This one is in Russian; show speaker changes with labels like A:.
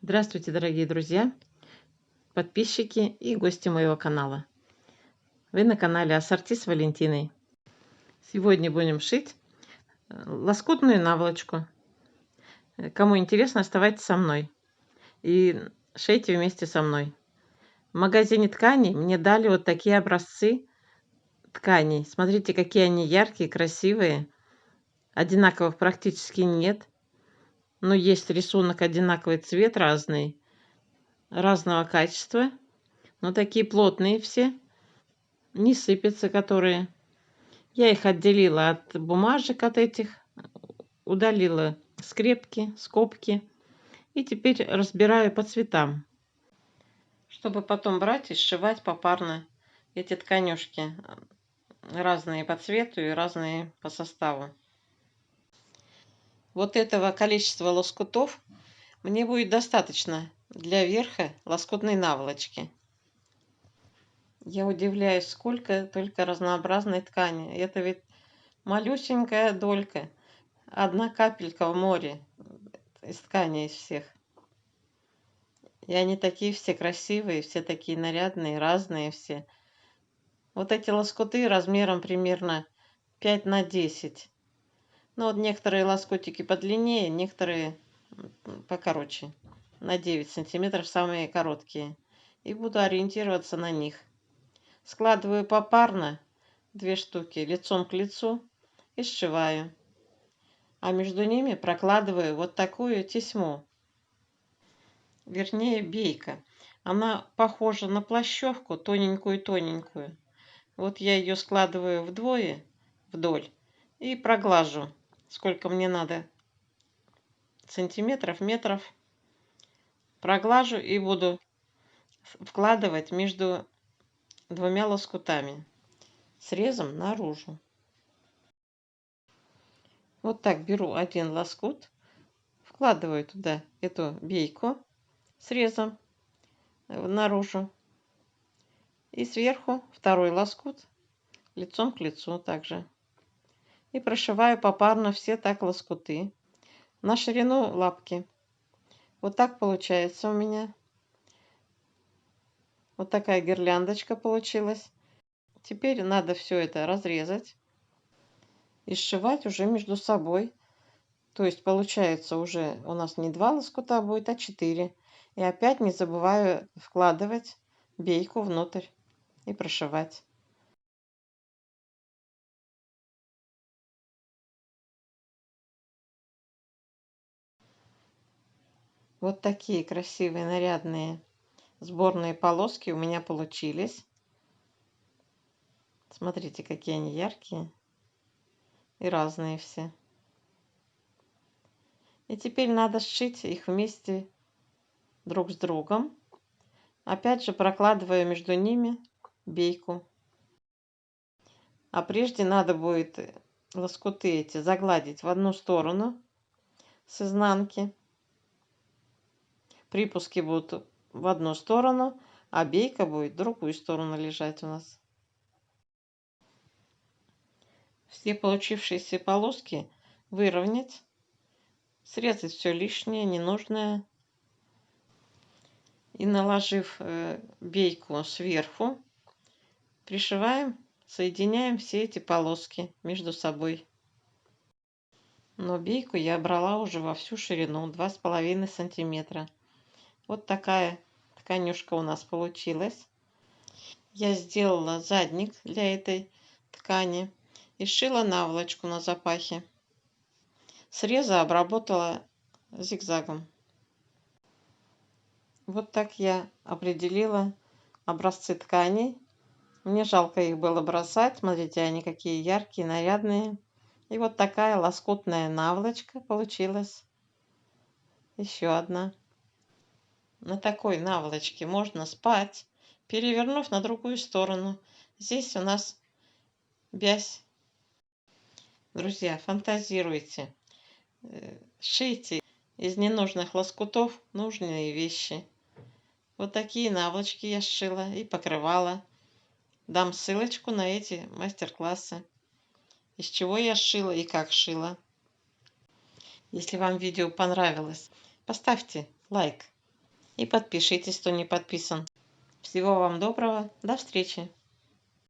A: Здравствуйте, дорогие друзья, подписчики и гости моего канала. Вы на канале Ассорти с Валентиной. Сегодня будем шить лоскутную наволочку. Кому интересно, оставайтесь со мной и шейте вместе со мной. В магазине тканей мне дали вот такие образцы тканей. Смотрите, какие они яркие, красивые. Одинаковых практически нет. Но есть рисунок, одинаковый цвет разный, разного качества. Но такие плотные все. Не сыпятся, которые. Я их отделила от бумажек от этих, удалила скрепки, скобки. И теперь разбираю по цветам, чтобы потом брать и сшивать попарно эти тканюшки. Разные по цвету и разные по составу. Вот этого количества лоскутов мне будет достаточно для верха лоскутной наволочки. Я удивляюсь, сколько только разнообразной ткани. Это ведь малюсенькая долька. Одна капелька в море из ткани из всех. И они такие все красивые, все такие нарядные, разные все. Вот эти лоскуты размером примерно 5 на 10. Ну вот некоторые лоскутики подлиннее, некоторые покороче. На 9 сантиметров самые короткие. И буду ориентироваться на них. Складываю попарно 2 штуки лицом к лицу и сшиваю. А между ними прокладываю вот такую тесьму. Вернее, бейка. Она похожа на плащевку, тоненькую-тоненькую. Вот я ее складываю вдвое, вдоль, и проглажу, сколько мне надо сантиметров, метров. Проглажу и буду вкладывать между двумя лоскутами, срезом наружу. Вот так беру один лоскут, вкладываю туда эту бейку срезом наружу. И сверху второй лоскут лицом к лицу также. И прошиваю попарно все так лоскуты на ширину лапки. Вот так получается у меня. Вот такая гирляндочка получилась. Теперь надо все это разрезать и сшивать уже между собой. То есть получается уже у нас не 2 лоскута будет, а 4. И опять не забываю вкладывать бейку внутрь и прошивать. Вот такие красивые, нарядные сборные полоски у меня получились. Смотрите, какие они яркие и разные все. И теперь надо сшить их вместе друг с другом. Опять же прокладываю между ними бейку. А прежде надо будет лоскуты эти загладить в одну сторону с изнанки. Припуски будут в одну сторону, а бейка будет в другую сторону лежать у нас. Все получившиеся полоски выровнять, срезать все лишнее, ненужное. И наложив бейку сверху, пришиваем, соединяем все эти полоски между собой. Но бейку я брала уже во всю ширину, 2,5 сантиметра. Вот такая тканюшка у нас получилась. Я сделала задник для этой ткани и сшила наволочку на запахе. Срезы обработала зигзагом. Вот так я определила образцы тканей. Мне жалко их было бросать. Смотрите, они какие яркие, нарядные. И вот такая лоскутная наволочка получилась. Еще одна. На такой наволочке можно спать, перевернув на другую сторону. Здесь у нас вязь. Друзья, фантазируйте. Шейте из ненужных лоскутов нужные вещи. Вот такие наволочки я сшила и покрывала. Дам ссылочку на эти мастер-классы. Из чего я сшила и как шила. Если вам видео понравилось, поставьте лайк. и подпишитесь, кто не подписан. Всего вам доброго, до встречи!